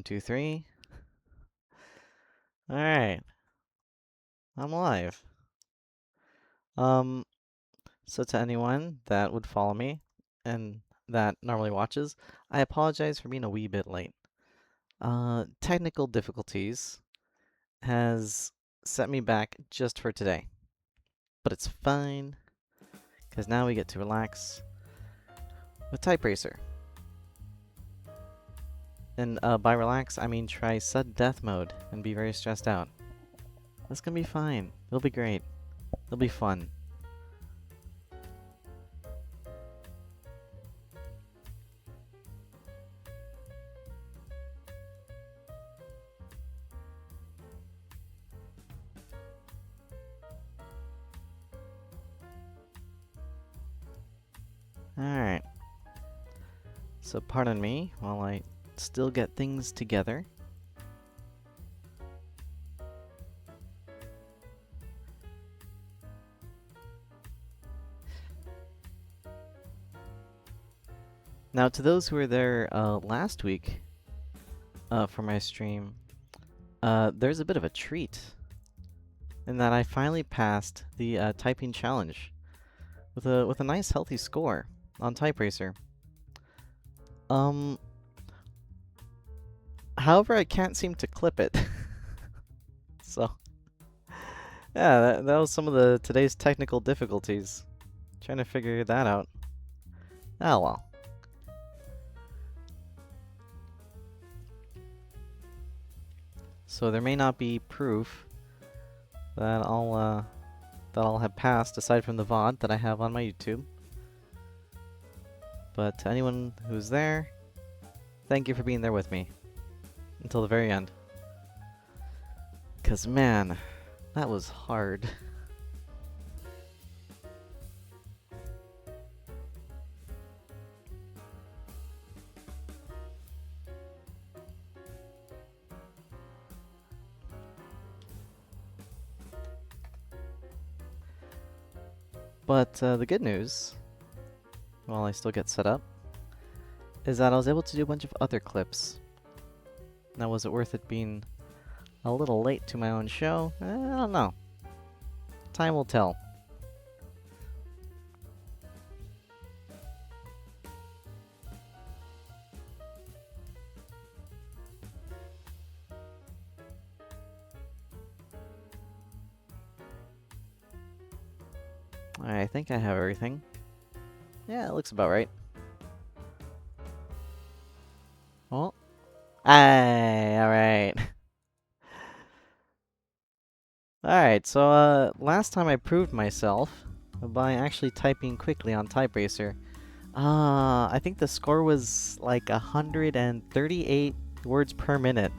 1, 2, 3. Alright, I'm live. So to anyone that would follow me and that normally watches, I apologize for being a wee bit late. Technical difficulties has set me back just for today. But it's fine, because now we get to relax with TypeRacer. And by relax, I mean try sudden death mode and be very stressed out. That's gonna be fine. It'll be great. It'll be fun. Alright. So pardon me while I still get things together. Now, to those who were there last week for my stream, there's a bit of a treat in that I finally passed the typing challenge with a nice healthy score on TypeRacer. However, I can't seem to clip it. So, yeah, that was some of today's technical difficulties. Trying to figure that out. Oh well. So there may not be proof that I'll have passed aside from the VOD that I have on my YouTube. But to anyone who's there, thank you for being there with me until the very end. 'Cause man, that was hard. But the good news, while I still get set up, is that I was able to do a bunch of other clips. Now, was it worth it being a little late to my own show? I don't know. Time will tell. I think I have everything. Yeah, it looks about right. Well, alright. Alright, so last time I proved myself by actually typing quickly on TypeRacer. I think the score was like 138 words per minute,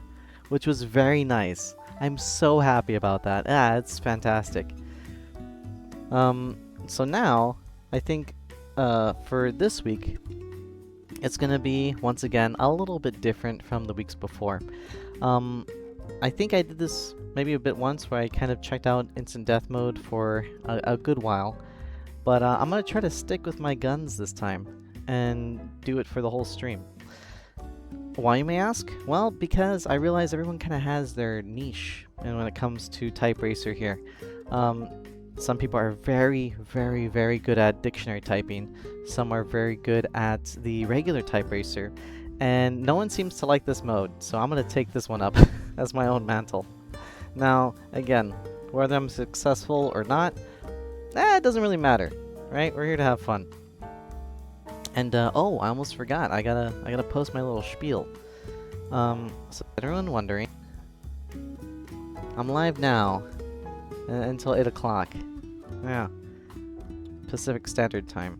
which was very nice. I'm so happy about that. It's fantastic. So now, I think for this week, it's gonna be, once again, a little bit different from the weeks before. I think I did this maybe a bit once where I kind of checked out instant death mode for a good while. But I'm gonna try to stick with my guns this time and do it for the whole stream. Why, you may ask? Well, because I realize everyone kind of has their niche and when it comes to TypeRacer here. Some people are very, very, very good at dictionary typing. Some are very good at the regular TypeRacer. And no one seems to like this mode, so I'm going to take this one up as my own mantle. Now, again, whether I'm successful or not, it doesn't really matter, right? We're here to have fun. And, oh, I almost forgot. I gotta post my little spiel. So everyone wondering, I'm live now until 8 o'clock. Yeah. Pacific Standard Time.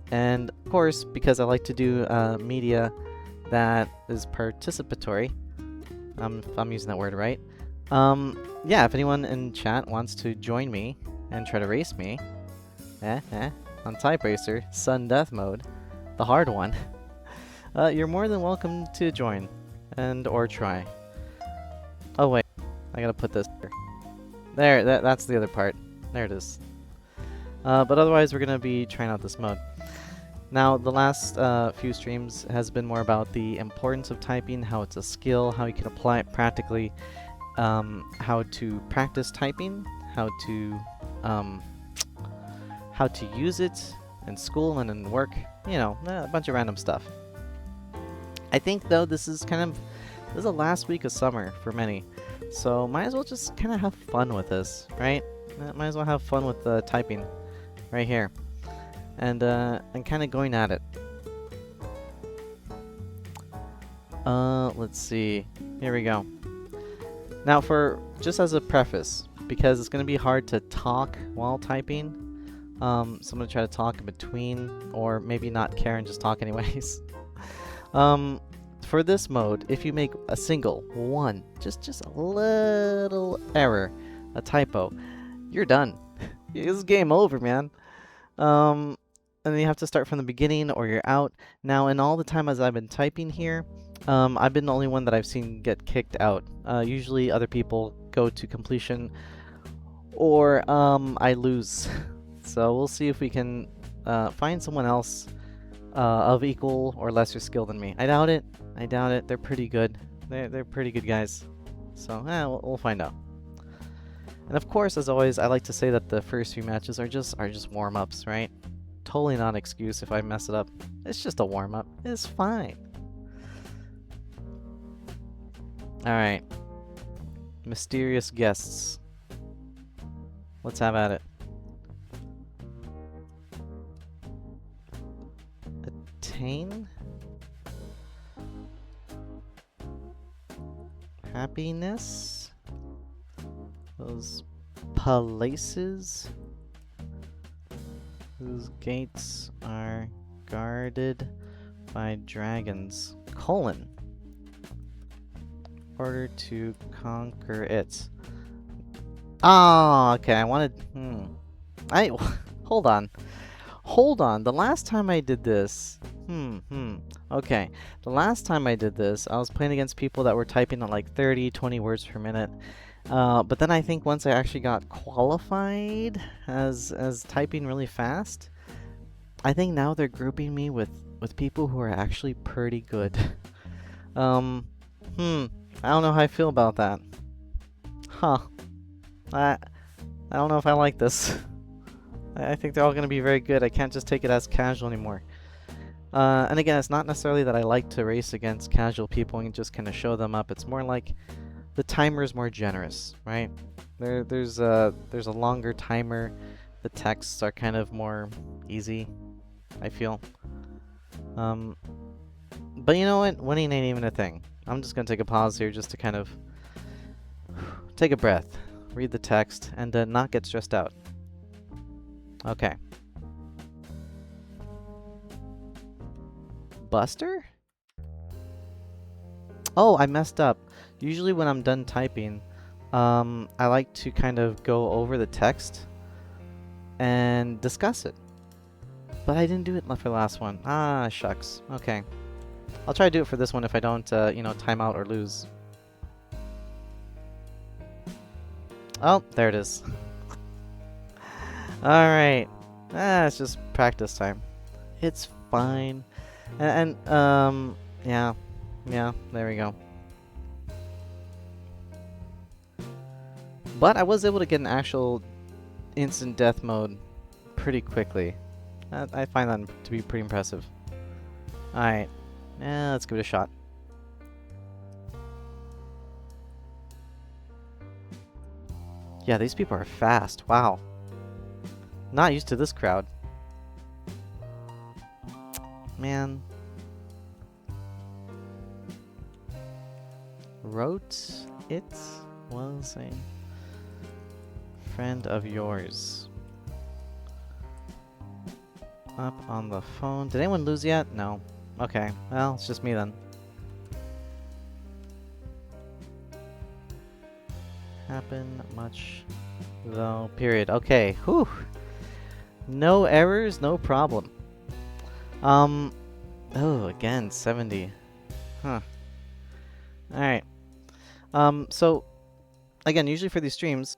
And, of course, because I like to do media that is participatory, if I'm using that word right, yeah, if anyone in chat wants to join me and try to race me, on TypeRacer, sudden death mode, the hard one, you're more than welcome to join and or try. Oh wait, I gotta put this here. There, that's the other part. There it is. But otherwise, we're gonna be trying out this mode. Now, the last few streams has been more about the importance of typing, how it's a skill, how you can apply it practically, how to practice typing, um, how to use it in school and in work, you know, a bunch of random stuff. I think, though, this is the last week of summer for many, so might as well just kind of have fun with this, right? Might as well have fun with typing right here, and kind of going at it. Let's see. Here we go. Now, just as a preface, because it's going to be hard to talk while typing, so I'm going to try to talk in between, or maybe not care and just talk anyways. For this mode, if you make a single one, just a little error, a typo, you're done. It's game over, man. And then you have to start from the beginning or you're out. Now, in all the time as I've been typing here, I've been the only one that I've seen get kicked out. Usually other people go to completion or I lose. So we'll see if we can find someone else of equal or lesser skill than me. I doubt it. They're pretty good. They're pretty good guys. So we'll find out. And of course, as always, I like to say that the first few matches are just warm-ups, right? Totally not an excuse if I mess it up. It's just a warm-up. It's fine. Alright. Mysterious guests. Let's have at it. Attain happiness. Those places whose gates are guarded by dragons. Colon. Order to conquer it. Ah, okay. I wanted. Hold on. The last time I did this. Okay. The last time I did this, I was playing against people that were typing at like 30, 20 words per minute. But then I think once I actually got qualified as typing really fast, I think now they're grouping me with people who are actually pretty good. I don't know how I feel about that. Huh. I don't know if I like this. I think they're all going to be very good. I can't just take it as casual anymore. And again, it's not necessarily that I like to race against casual people and just kind of show them up. It's more like the timer is more generous, right? There's a longer timer. The texts are kind of more easy, I feel. But you know what? Winning ain't even a thing. I'm just gonna take a pause here just to kind of take a breath, read the text, and not get stressed out. Okay. Buster? Oh, I messed up. Usually when I'm done typing, I like to kind of go over the text and discuss it. But I didn't do it for the last one. Ah, shucks. Okay. I'll try to do it for this one if I don't, time out or lose. Oh, there it is. Alright. It's just practice time. It's fine. And yeah, there we go. But I was able to get an actual instant death mode pretty quickly. I find that to be pretty impressive. Alright. Let's give it a shot. Yeah, these people are fast. Wow. Not used to this crowd. Man. Wrote it was a friend of yours. Up on the phone. Did anyone lose yet? No. Okay. Well, it's just me then. Happen much though. Period. Okay. Whew. No errors, no problem. Oh, again, 70. Huh. Alright. So, again, usually for these streams,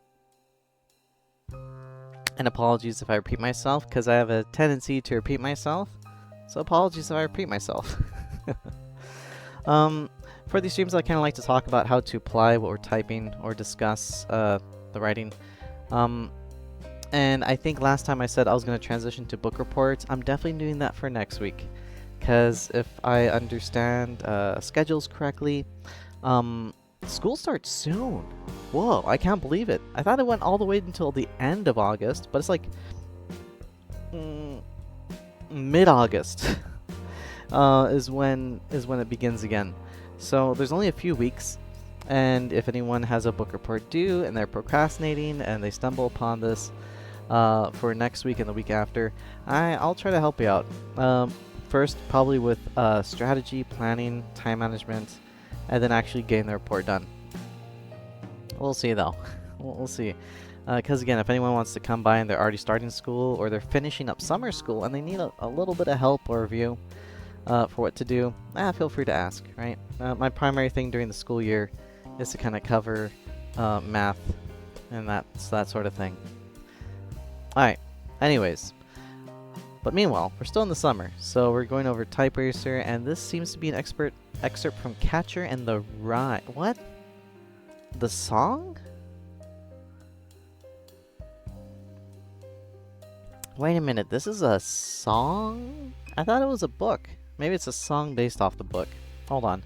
and apologies if I repeat myself, because I have a tendency to repeat myself. So apologies if I repeat myself. For these streams, I kind of like to talk about how to apply what we're typing or discuss the writing. And I think last time I said I was going to transition to book reports. I'm definitely doing that for next week. Because if I understand schedules correctly, school starts soon. Whoa, I can't believe it. I thought it went all the way until the end of August, but it's like mid-August is when it begins again. So there's only a few weeks, and if anyone has a book report due and they're procrastinating and they stumble upon this for next week and the week after, I'll try to help you out. First, probably with strategy, planning, time management, and then actually getting the report done. We'll see though. We'll see. Because again, if anyone wants to come by and they're already starting school or they're finishing up summer school and they need a little bit of help or review for what to do, feel free to ask, right? My primary thing during the school year is to kind of cover math and that sort of thing. Alright, anyways. But meanwhile, we're still in the summer, so we're going over TypeRacer, and this seems to be an excerpt from Catcher and the Rye. What? The song? Wait a minute, this is a song? I thought it was a book. Maybe it's a song based off the book. Hold on.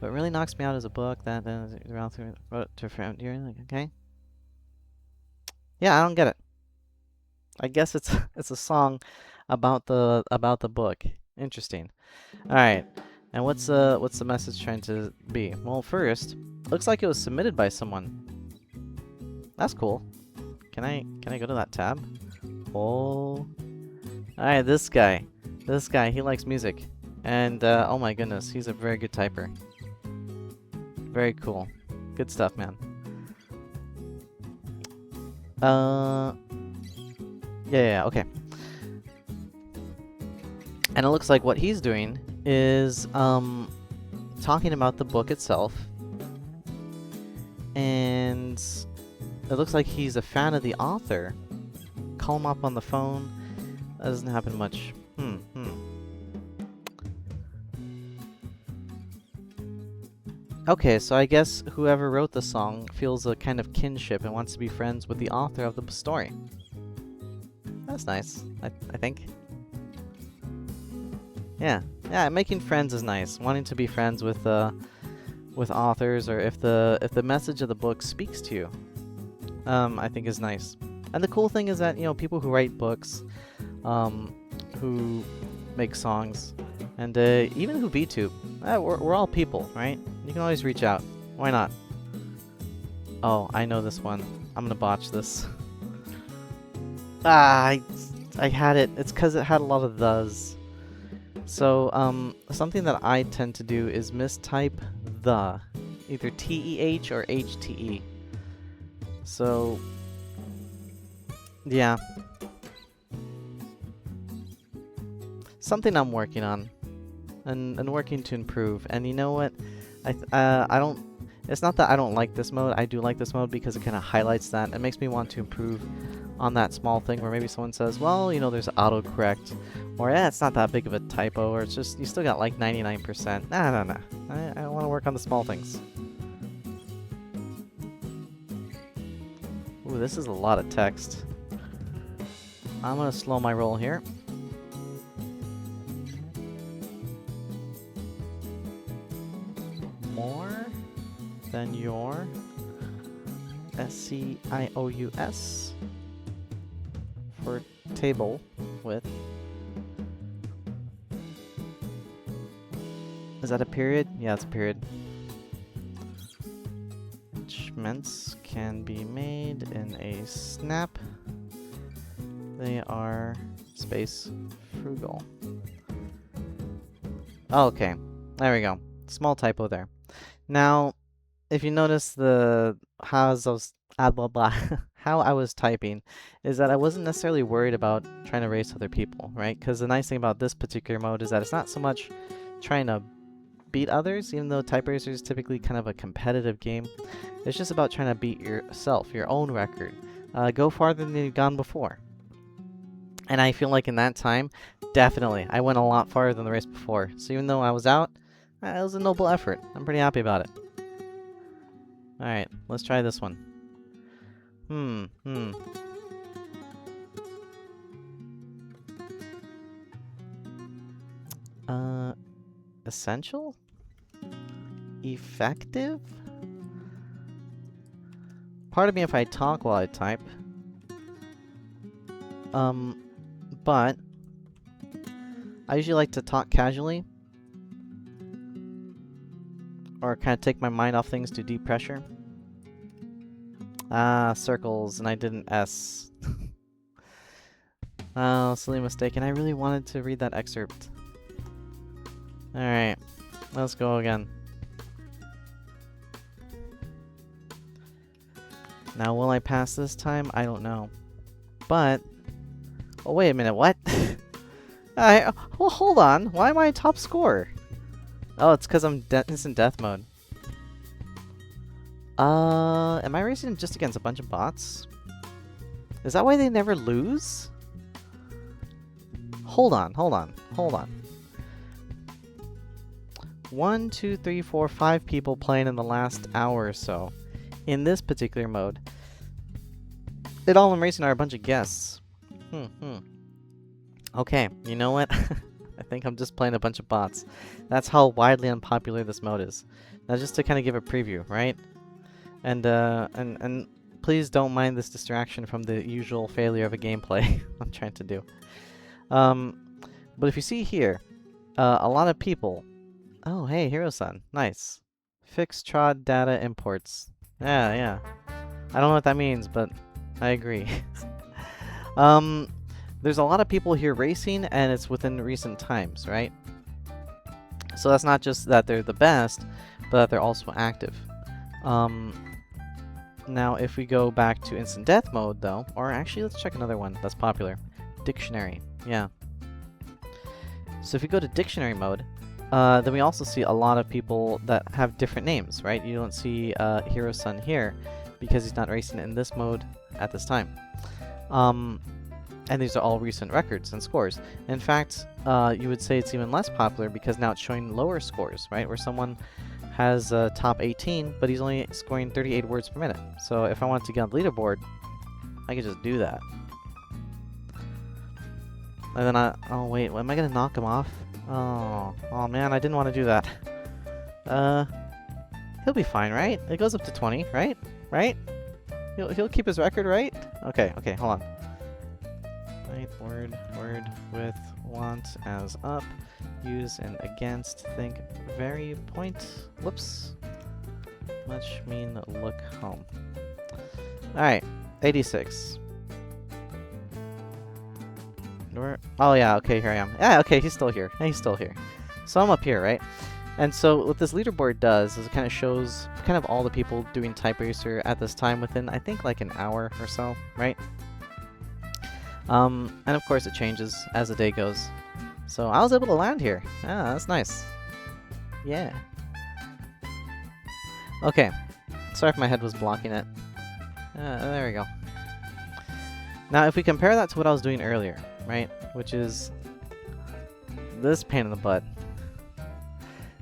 What really knocks me out is a book that wrote to a friend. Okay? Yeah, I don't get it. I guess it's a song about the book. Interesting. All right. And what's the message trying to be? Well, first, looks like it was submitted by someone. That's cool. Can I go to that tab? Oh. All right, this guy, he likes music, and oh my goodness, he's a very good typer. Very cool. Good stuff, man. Yeah, okay. And it looks like what he's doing is talking about the book itself, and it looks like he's a fan of the author. Call him up on the phone. That doesn't happen much. Okay, so I guess whoever wrote the song feels a kind of kinship and wants to be friends with the author of the story. That's nice, I think. Yeah, making friends is nice. Wanting to be friends with authors, or if the message of the book speaks to you, I think is nice. And the cool thing is that, you know, people who write books, who make songs, and even who VTube, we're all people, right? You can always reach out. Why not? Oh, I know this one. I'm gonna botch this. I had it. It's because it had a lot of thes. So, something that I tend to do is mistype the, either TEH or HTE. So, yeah. Something I'm working on, and working to improve. And you know what? I don't. It's not that I don't like this mode. I do like this mode because it kind of highlights that. It makes me want to improve on that small thing where maybe someone says, well, you know, there's autocorrect, or it's not that big of a typo, or it's just you still got like 99%. Nah. I want to work on the small things. Ooh, this is a lot of text. I'm gonna slow my roll here. More than your SCIOUS for table width. Is that a period? Yeah, it's a period. Attachments can be made in a snap. They are space frugal. Oh, okay, there we go. Small typo there. Now, if you notice how I was typing, is that I wasn't necessarily worried about trying to race other people, right? Because the nice thing about this particular mode is that it's not so much trying to beat others, even though TypeRacer is typically kind of a competitive game. It's just about trying to beat yourself, your own record. Go farther than you've gone before. And I feel like in that time, definitely, I went a lot farther than the race before. So even though I was out, it was a noble effort. I'm pretty happy about it. Alright, let's try this one. Essential? Effective? Pardon me if I talk while I type. But I usually like to talk casually. Or kind of take my mind off things to deep pressure. Ah, circles, and I did an S. Oh, silly mistake, and I really wanted to read that excerpt. Alright, let's go again. Now, will I pass this time? I don't know. But... oh, wait a minute, what? Well, hold on. Why am I top score? Oh, it's because I'm instant death mode. Am I racing just against a bunch of bots? Is that why they never lose? Hold on. 1, 2, 3, 4, 5 people playing in the last hour or so. In this particular mode. And all I'm racing are a bunch of guests. Okay, you know what? I think I'm just playing a bunch of bots. That's how widely unpopular this mode is. Now just to kind of give a preview, right? And please don't mind this distraction from the usual failure of a gameplay I'm trying to do. But if you see here, a lot of people... oh, hey, Hero-san. Nice. Fix trod data imports. Yeah. I don't know what that means, but I agree. There's a lot of people here racing, and it's within recent times, right? So that's not just that they're the best, but that they're also active. Now, if we go back to instant death mode, though, or actually, let's check another one that's popular. Dictionary. Yeah. So if you go to dictionary mode, then we also see a lot of people that have different names, right? You don't see Hero-san here because he's not racing in this mode at this time. And these are all recent records and scores. In fact, you would say it's even less popular because now it's showing lower scores, right? Where someone has top 18, but he's only scoring 38 words per minute. So if I wanted to get on the leaderboard, I could just do that. And then oh wait, am I gonna knock him off? Oh man, I didn't want to do that. He'll be fine, right? It goes up to 20, right? Right? He'll keep his record, right? Okay, hold on. Right, word with want as up, use and against, think very point, whoops, much mean look home. Alright, 86. Oh yeah, okay, here I am. Yeah, okay, he's still here. He's still here. So I'm up here, right? And so what this leaderboard does is it kind of shows kind of all the people doing TypeRacer at this time within, I think, like an hour or so, right? And of course it changes as the day goes. So I was able to land here. Ah, that's nice. Yeah. Okay. Sorry if my head was blocking it. There we go. Now if we compare that to what I was doing earlier, right? Which is this pain in the butt.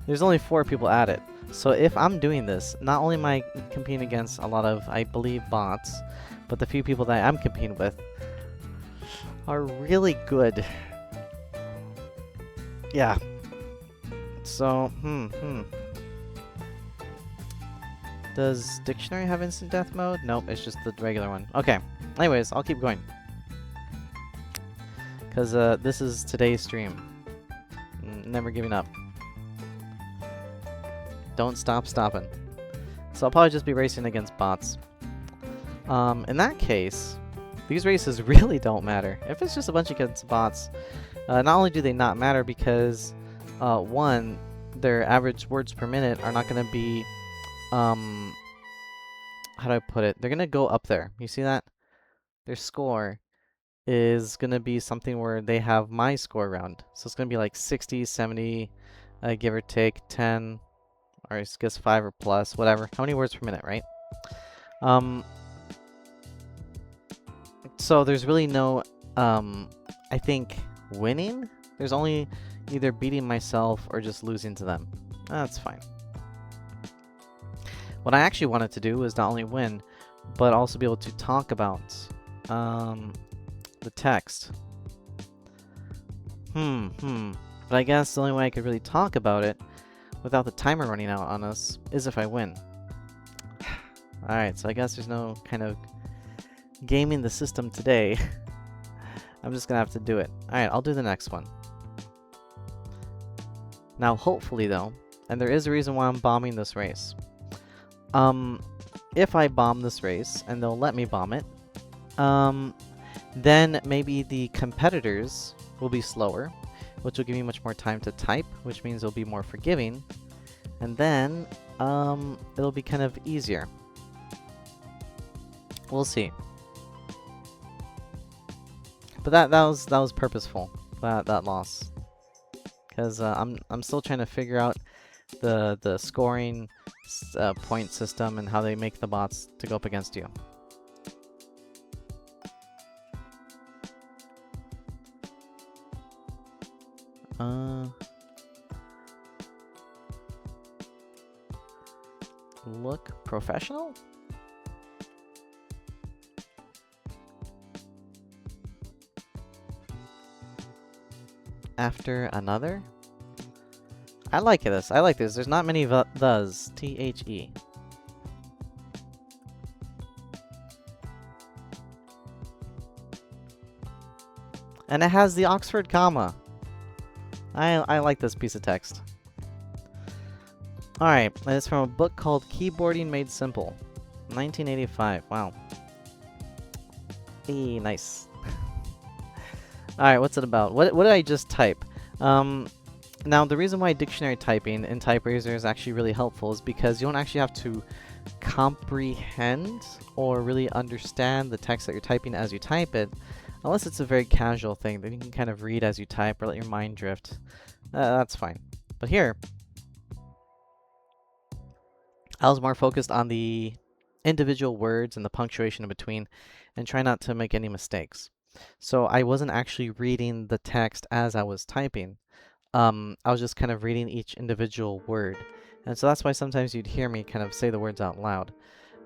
There's only 4 people at it. So if I'm doing this, not only am I competing against a lot of, I believe, bots, but the few people that I'm competing with are really good. Yeah. So, Does Dictionary have instant death mode? Nope, it's just the regular one. Okay. Anyways, I'll keep going. Because this is today's stream. Never giving up. Don't stop stopping. So I'll probably just be racing against bots. In that case, these races really don't matter. If it's just a bunch against bots, not only do they not matter because, one, their average words per minute are not going to be, how do I put it? They're going to go up there. You see that? Their score is going to be something where they have my score around. So it's going to be like 60, 70, give or take 10, or I guess 5 or plus, whatever. How many words per minute, right? So there's really no I think, winning. There's only either beating myself or just losing to them. That's fine. What I actually wanted to do was not only win, but also be able to talk about the text. But I guess the only way I could really talk about it without the timer running out on us is if I win. Alright, so I guess there's no kind of gaming the system today. I'm just gonna have to do it. Alright, I'll do the next one. Now, hopefully though, and there is a reason why I'm bombing this race. If I bomb this race, and they'll let me bomb it, then maybe the competitors will be slower, which will give me much more time to type, which means it'll be more forgiving, and then it'll be kind of easier. We'll see. But that was purposeful, that loss, because I'm still trying to figure out the scoring point system and how they make the bots to go up against you. Look professional? After another? I like this. I like this. There's not many thes. T-H-E. And it has the Oxford comma. I like this piece of text. Alright, and it's from a book called Keyboarding Made Simple. 1985. Wow. Hey, nice. Alright, what's it about? What did I just type? Now, the reason why dictionary typing in TypeRacer is actually really helpful is because you don't actually have to comprehend or really understand the text that you're typing as you type it, unless it's a very casual thing. Then you can kind of read as you type or let your mind drift. That's fine. But here, I was more focused on the individual words and the punctuation in between and try not to make any mistakes. So I wasn't actually reading the text as I was typing. I was just kind of reading each individual word. And so that's why sometimes you'd hear me kind of say the words out loud.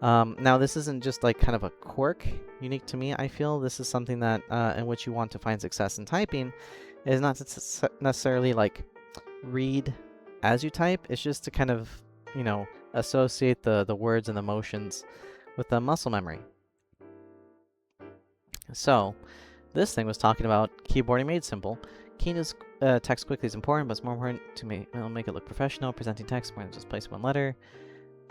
Now, this isn't just like kind of a quirk unique to me, I feel. This is something that in which you want to find success in typing is not to necessarily like read as you type. It's just to kind of, you know, associate the words and the motions with the muscle memory. So, this thing was talking about keyboarding made simple. Keying is text quickly is important, but it's more important to make it look professional. Presenting text more than just place one letter.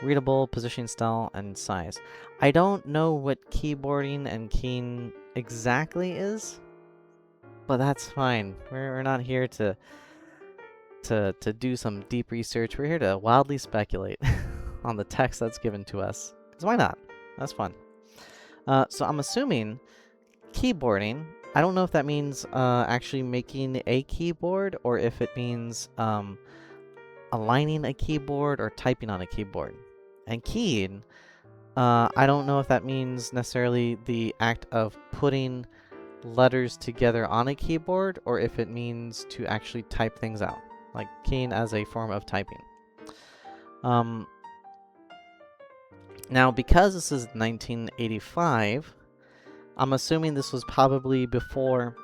Readable, positioning style, and size. I don't know what keyboarding and keying exactly is, but that's fine. We're not here to do some deep research. We're here to wildly speculate on the text that's given to us. Because why not? That's fun. So I'm assuming keyboarding, I don't know if that means actually making a keyboard or if it means aligning a keyboard or typing on a keyboard. And keying, I don't know if that means necessarily the act of putting letters together on a keyboard or if it means to actually type things out, like keying as a form of typing. Now, because this is 1985, I'm assuming this was probably before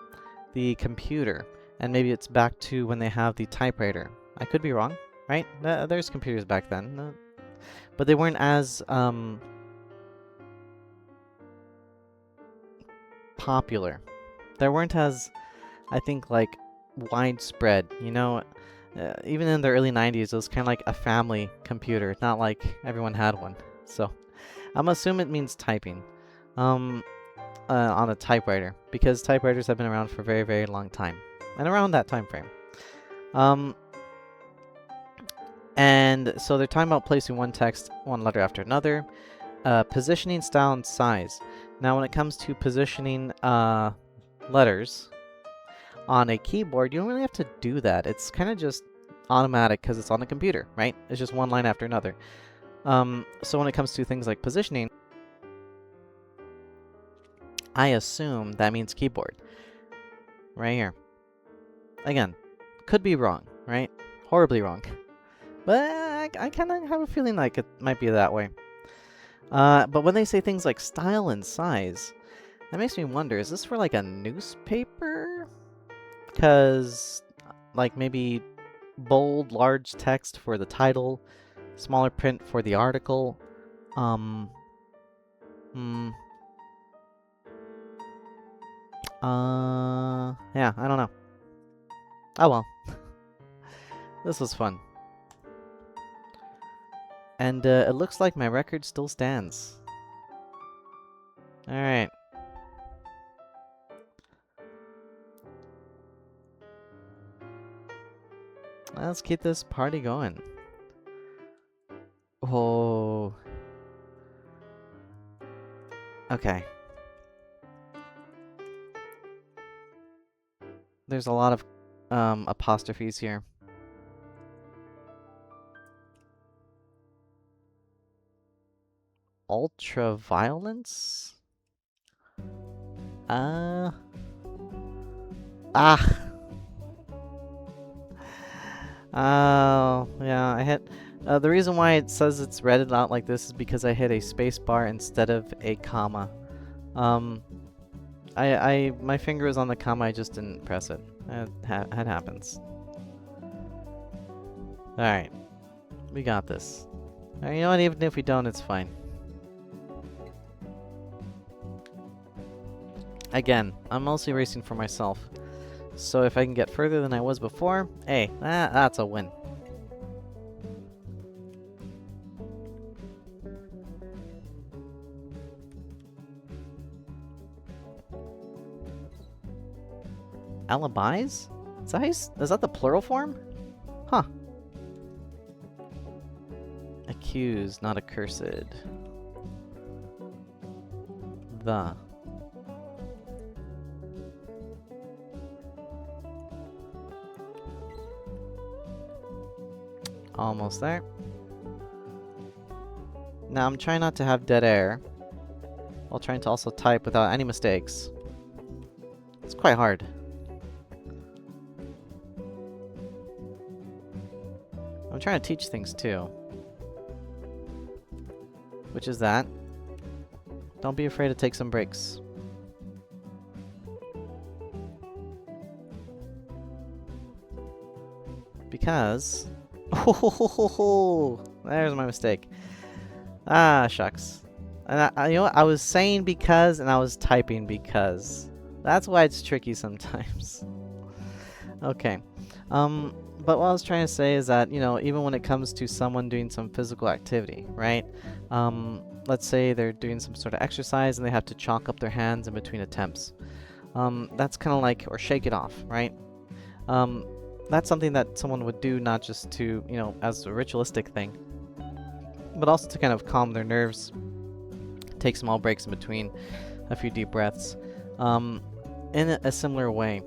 the computer, and maybe it's back to when they have the typewriter. I could be wrong, right? There's computers back then, but they weren't as popular. They weren't as, I think, like widespread. You know, even in the early 90s, it was kind of like a family computer, not like everyone had one. So I'm assuming it means typing. On a typewriter, because typewriters have been around for a very, very long time, and around that time frame. And so they're talking about placing one letter after another, positioning style and size. Now, when it comes to positioning letters on a keyboard, you don't really have to do that. It's kind of just automatic because it's on a computer, right? It's just one line after another. So when it comes to things like positioning, I assume that means keyboard. right here. Again, could be wrong, right? Horribly wrong. But I kind of have a feeling like it might be that way. But when they say things like style and size, that makes me wonder, is this for like a newspaper? Because, like, maybe bold, large text for the title, smaller print for the article. Yeah, I don't know. Oh well. This was fun. And it looks like my record still stands. Alright. Let's keep this party going. Oh. Okay. There's a lot of apostrophes here. Ultraviolence? Ah. Oh, yeah, I hit... the reason why it says it's read it out like this is because I hit a space bar instead of a comma. My finger was on the comma, I just didn't press it. It happens. Alright. We got this. You know what, even if we don't, it's fine. Again, I'm mostly racing for myself. So if I can get further than I was before, hey, that's a win. Alibis? Is that the plural form? Huh. Accused, not accursed. The. Almost there. Now I'm trying not to have dead air, while trying to also type without any mistakes. It's quite hard. I'm trying to teach things too. Which is that. Don't be afraid to take some breaks. Because... Oh, there's my mistake. Ah, shucks. And you know what? I was saying because, and I was typing because. That's why it's tricky sometimes. Okay. But what I was trying to say is that, you know, even when it comes to someone doing some physical activity, right? Let's say they're doing some sort of exercise and they have to chalk up their hands in between attempts. That's kind of like, or shake it off, right? That's something that someone would do not just to, you know, as a ritualistic thing, but also to kind of calm their nerves, take small breaks in between, a few deep breaths. In a similar way,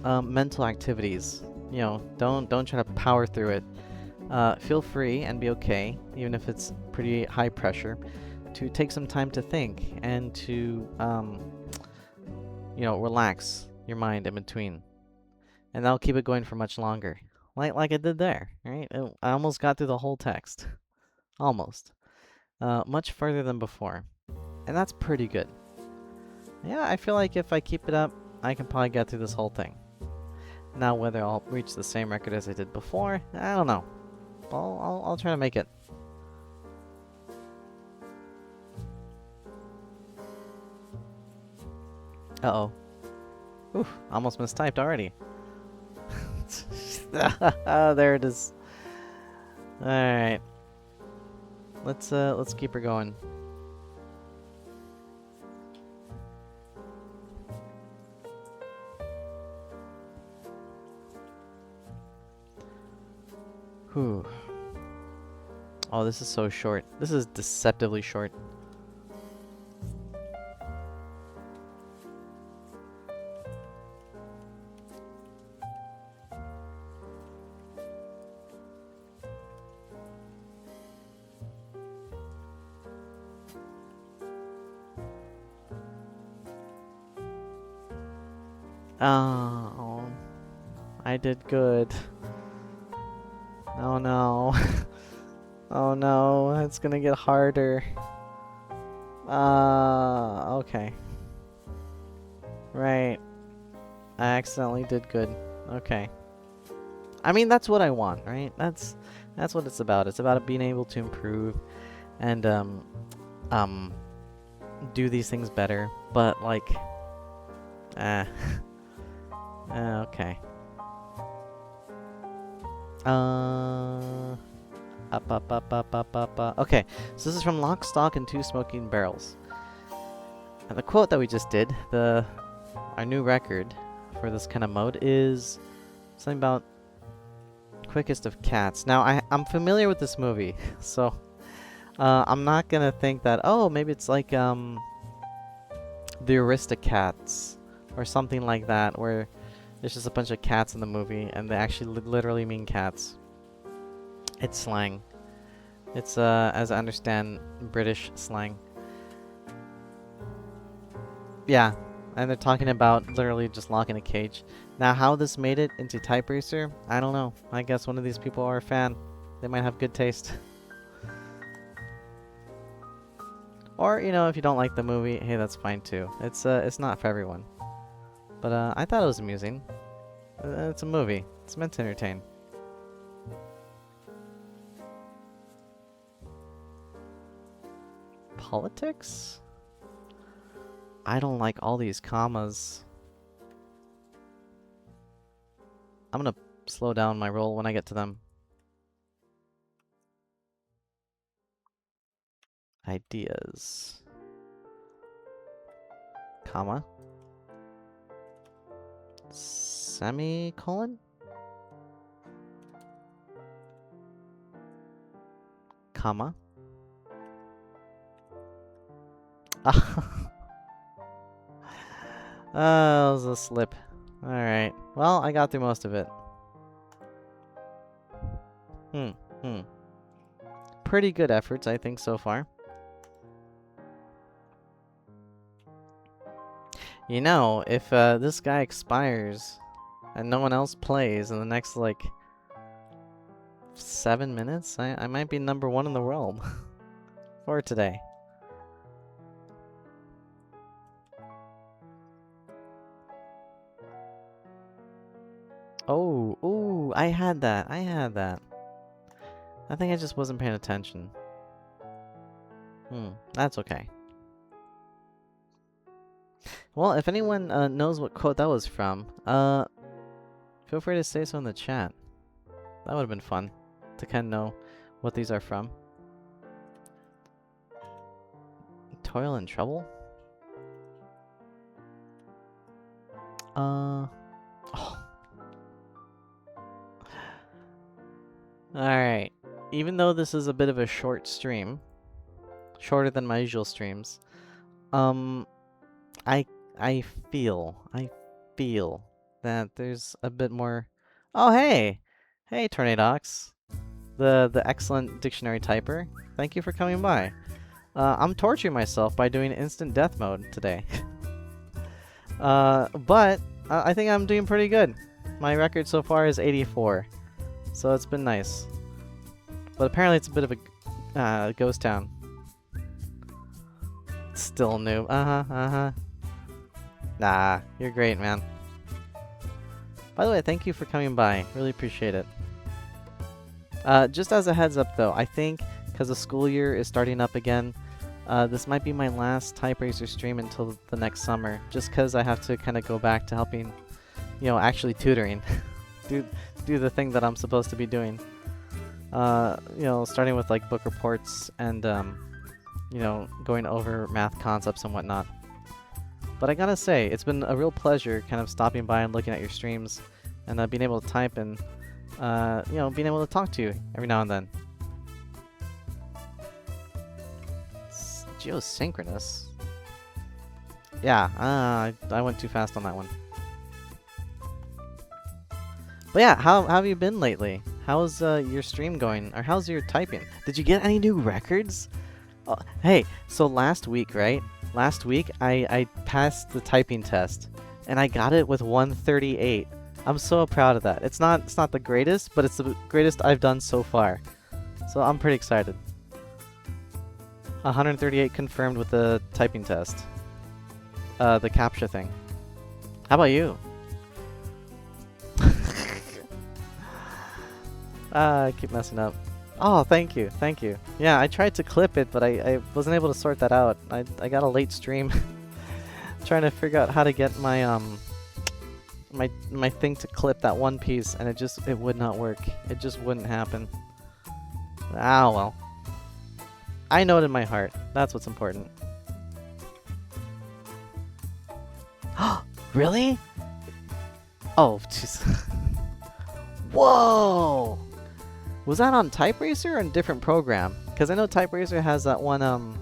mental activities, you know, don't try to power through it. Feel free and be okay, even if it's pretty high pressure, to take some time to think and to, you know, relax your mind in between. And that'll keep it going for much longer. Like I did there, right? I almost got through the whole text. Almost. Much further than before. And that's pretty good. Yeah, I feel like if I keep it up, I can probably get through this whole thing. Now, whether I'll reach the same record as I did before, I don't know. I'll try to make it. Uh-oh. Oof, almost mistyped already. There it is. Alright. Let's keep her going. Whew. Oh, this is so short. This is deceptively short. I did good. Oh no. Oh no, it's gonna get harder. Okay. Right. I accidentally did good. Okay. I mean, that's what I want, right? That's what it's about. It's about being able to improve and do these things better. But like, okay. Okay, so this is from Lock, Stock, and Two Smoking Barrels. And the quote that we just did, our new record for this kind of mode is something about quickest of cats. Now, I'm familiar with this movie, so I'm not gonna think that, oh, maybe it's like the Aristocats or something like that, where there's just a bunch of cats in the movie and they actually literally mean cats. It's slang. It's as I understand, British slang. Yeah, and they're talking about literally just locking a cage. Now, how this made it into TypeRacer, I don't know. I guess one of these people are a fan. They might have good taste. Or, you know, if you don't like the movie, hey, that's fine too. It's not for everyone. But I thought it was amusing. It's a movie. It's meant to entertain. Politics? I don't like all these commas. I'm gonna slow down my roll when I get to them. Ideas. Comma. Semicolon? Comma. It was a slip. Alright. Well, I got through most of it. Pretty good efforts, I think, so far. You know, if this guy expires and no one else plays in the next, like, 7 minutes, I might be #1 in the world for today. Oh, ooh, I had that. I think I just wasn't paying attention. That's okay. Well, if anyone knows what quote that was from, feel free to say so in the chat. That would have been fun to kind of know what these are from. Toil and Trouble? Oh. Alright. Even though this is a bit of a short stream, shorter than my usual streams, I feel that there's a bit more. Oh, hey! Hey, Tornadox. The excellent dictionary typer. Thank you for coming by. I'm torturing myself by doing instant death mode today. But I think I'm doing pretty good. My record so far is 84. So it's been nice. But apparently it's a bit of a ghost town. Still new. Nah, you're great, man. By the way, thank you for coming by. Really appreciate it. Just as a heads up, though, I think because the school year is starting up again, this might be my last TypeRacer stream until the next summer. Just because I have to kind of go back to helping, you know, actually tutoring. do the thing that I'm supposed to be doing. You know, starting with like book reports and you know, going over math concepts and whatnot. But I gotta say, it's been a real pleasure kind of stopping by and looking at your streams and being able to type and you know, being able to talk to you every now and then. It's geosynchronous. Yeah, I went too fast on that one. But yeah, how have you been lately? How's your stream going? Or how's your typing? Did you get any new records? Oh, hey, so last week, right? Last week, I passed the typing test. And I got it with 138. I'm so proud of that. It's not the greatest, but it's the greatest I've done so far. So I'm pretty excited. 138 confirmed with the typing test. The CAPTCHA thing. How about you? I keep messing up. Oh, thank you, thank you. Yeah, I tried to clip it, but I wasn't able to sort that out. I got a late stream. Trying to figure out how to get my my thing to clip that one piece, and it would not work. It just wouldn't happen. Ah well. I know it in my heart. That's what's important. Really? Oh, jeez. Whoa! Was that on TypeRacer or a different program? Because I know TypeRacer has that one,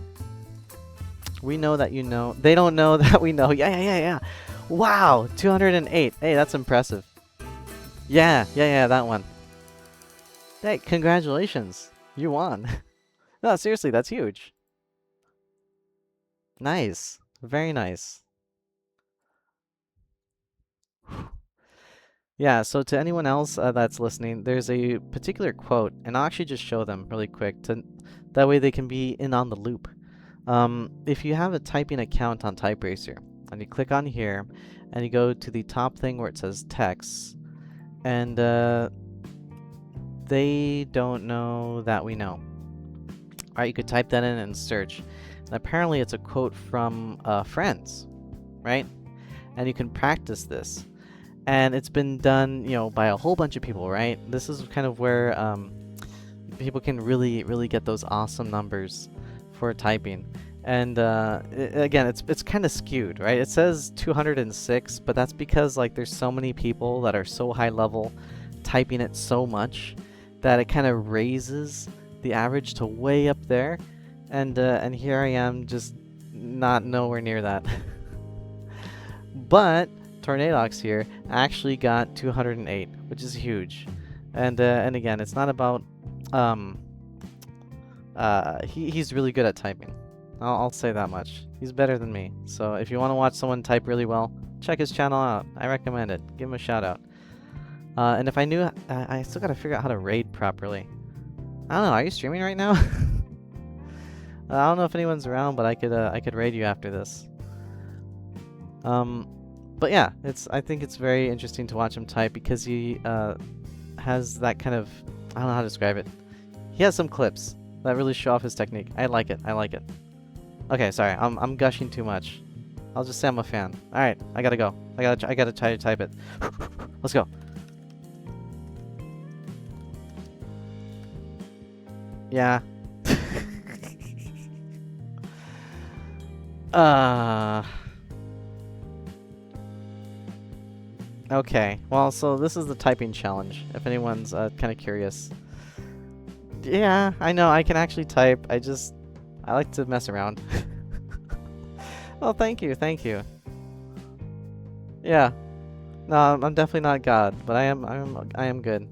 we know that you know. They don't know that we know. Yeah. Wow! 208. Hey, that's impressive. Yeah, that one. Hey, congratulations. You won. No, seriously, that's huge. Nice. Very nice. Yeah, so to anyone else that's listening, there's a particular quote, and I'll actually just show them really quick, that way they can be in on the loop. If you have a typing account on TypeRacer, and you click on here, and you go to the top thing where it says text, and they don't know that we know. Alright, you could type that in and search. And apparently it's a quote from Friends, right? And you can practice this. And it's been done, by a whole bunch of people, right? This is kind of where people can really get those awesome numbers for typing. And again, it's kind of skewed, right? It says 206, but that's because like there's so many people that are so high level typing it so much that it kind of raises the average to way up there. And here I am, just not nowhere near that. But Tornadox here actually got 208, which is huge. And again, it's not about he's really good at typing. I'll say that much. He's better than me. So if you want to watch someone type really well, check his channel out. I recommend it. Give him a shout out. And if I knew, I still gotta figure out how to raid properly. I don't know. Are you streaming right now? I don't know if anyone's around, but I could raid you after this. But yeah, I think it's very interesting to watch him type because he has that kind of, I don't know how to describe it. He has some clips that really show off his technique. I like it. Okay, sorry, I'm gushing too much. I'll just say I'm a fan. All right, I gotta go. I gotta try to type it. Let's go. Yeah. Okay, well, so this is the typing challenge, if anyone's kind of curious. Yeah, I know, I can actually type, I like to mess around. Well, thank you. Yeah. No, I'm definitely not God, but I am good.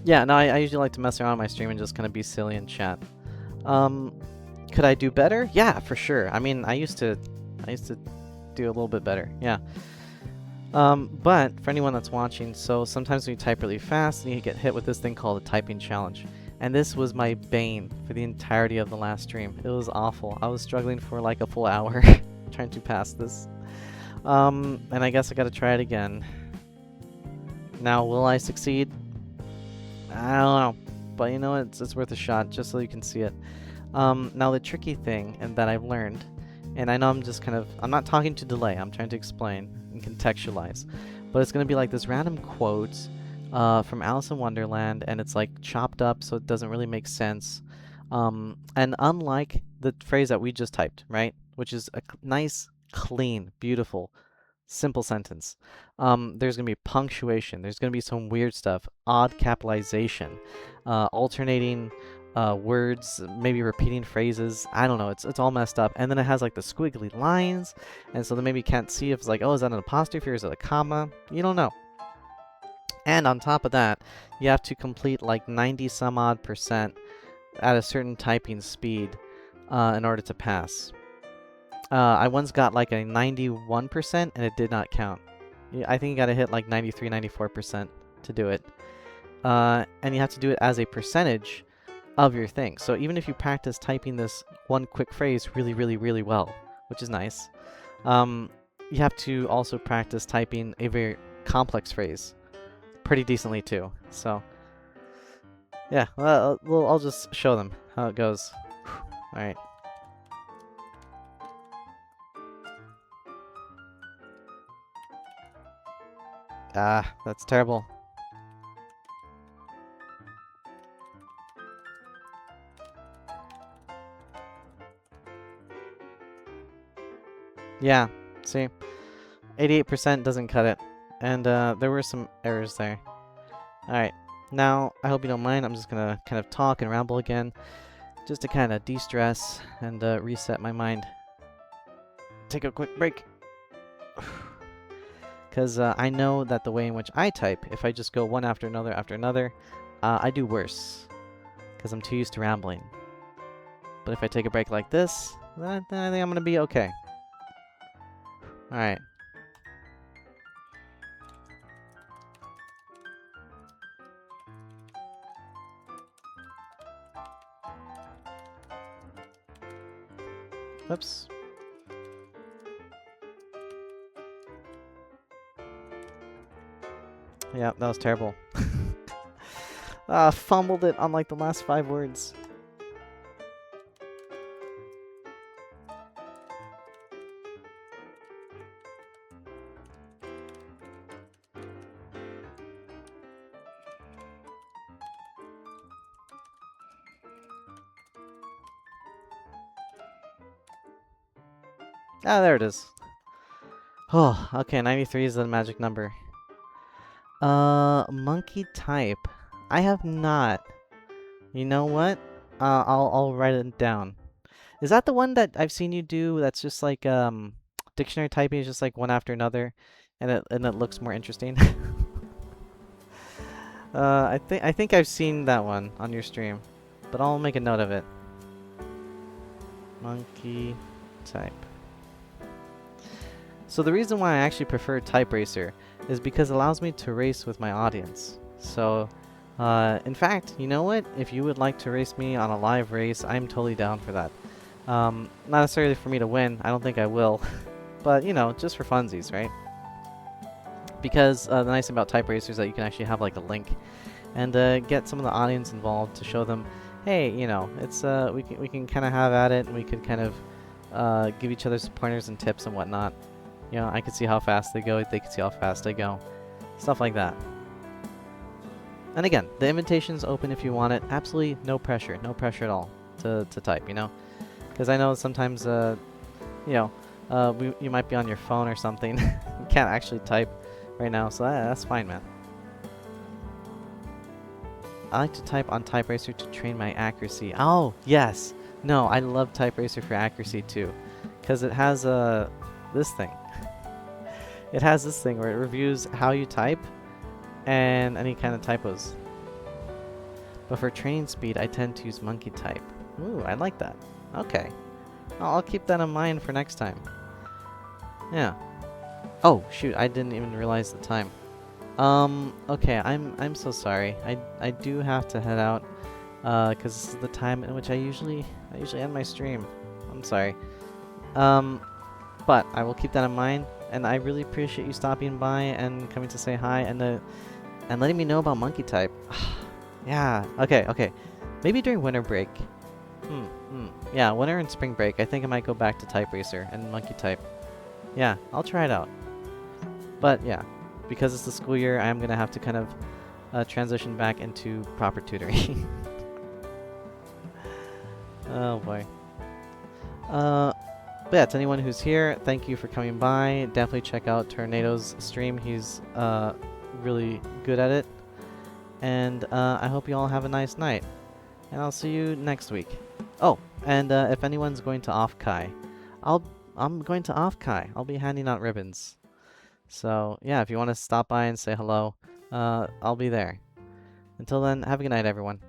Yeah, no, I usually like to mess around on my stream and just kind of be silly and chat. Could I do better? Yeah, for sure. I mean, I used to do a little bit better. Yeah. But for anyone that's watching, so sometimes when you type really fast, and you get hit with this thing called a typing challenge. And this was my bane for the entirety of the last stream. It was awful. I was struggling for like a full hour trying to pass this. And I guess I gotta try it again. Now, will I succeed? I don't know. But you know, it's worth a shot just so you can see it. Now the tricky thing and that I've learned, and I know I'm not talking to delay, I'm trying to explain and contextualize. But it's gonna be like this random quote from Alice in Wonderland, and it's like chopped up so it doesn't really make sense. And unlike the phrase that we just typed, right? Which is a nice, clean, beautiful, simple sentence. There's going to be punctuation. There's going to be some weird stuff. Odd capitalization. Alternating words, maybe repeating phrases. I don't know. It's all messed up. And then it has like the squiggly lines. And so then maybe you can't see if it's like, oh, is that an apostrophe or is it a comma? You don't know. And on top of that, you have to complete like 90 some odd % at a certain typing speed in order to pass. I once got like a 91% and it did not count. I think you gotta hit like 93, 94% to do it. And you have to do it as a percentage of your thing. So even if you practice typing this one quick phrase really, really, really well, which is nice, you have to also practice typing a very complex phrase pretty decently too. So yeah, I'll just show them how it goes. All right. Ah, that's terrible. Yeah, see, 88% doesn't cut it, and there were some errors there. All right, now I hope you don't mind. I'm just gonna kind of talk and ramble again, just to kind of de-stress and reset my mind. Take a quick break. Because I know that the way in which I type, if I just go one after another, I do worse. Because I'm too used to rambling. But if I take a break like this, then I think I'm going to be okay. Alright. Oops. Yeah, that was terrible. Fumbled it on like the last 5 words. Ah, there it is. Oh, okay, 93 is the magic number. Monkey type. I have not. You know what? I'll write it down. Is that the one that I've seen you do that's just like dictionary typing is just like one after another and it looks more interesting? I think I've seen that one on your stream, but I'll make a note of it. Monkey type. So the reason why I actually prefer TypeRacer is because it allows me to race with my audience. So, in fact, you know what? If you would like to race me on a live race, I'm totally down for that. Not necessarily for me to win, I don't think I will, but you know, just for funsies, right? Because the nice thing about TypeRacer is that you can actually have like a link and get some of the audience involved to show them, hey, you know, it's we can kind of have at it, and we could kind of give each other some pointers and tips and whatnot. You know, I can see how fast they go, they can see how fast I go. Stuff like that. And again, the invitation's open if you want it. Absolutely no pressure at all to type, you know? Because I know sometimes, you know, you might be on your phone or something. You can't actually type right now, so that's fine, man. I like to type on TypeRacer to train my accuracy. Oh, yes! No, I love TypeRacer for accuracy too. Because it has this thing. It has this thing where it reviews how you type and any kind of typos. But for training speed, I tend to use monkey type. Ooh, I like that. Okay. I'll keep that in mind for next time. Yeah. Oh, shoot, I didn't even realize the time. Okay, I'm so sorry. I do have to head out, cause this is the time in which I usually end my stream. I'm sorry. But I will keep that in mind, and I really appreciate you stopping by and coming to say hi and letting me know about monkey type. Yeah. Okay. Maybe during winter break. Yeah, winter and spring break. I think I might go back to TypeRacer and monkey type. Yeah, I'll try it out. But yeah, because it's the school year, I am gonna have to kind of transition back into proper tutoring. Oh boy. But yeah, to anyone who's here, thank you for coming by. Definitely check out Tornado's stream. He's really good at it. And I hope you all have a nice night. And I'll see you next week. Oh, and if anyone's going to Off-Kai, I'm going to Off-Kai. I'll be handing out ribbons. So yeah, if you want to stop by and say hello, I'll be there. Until then, have a good night, everyone.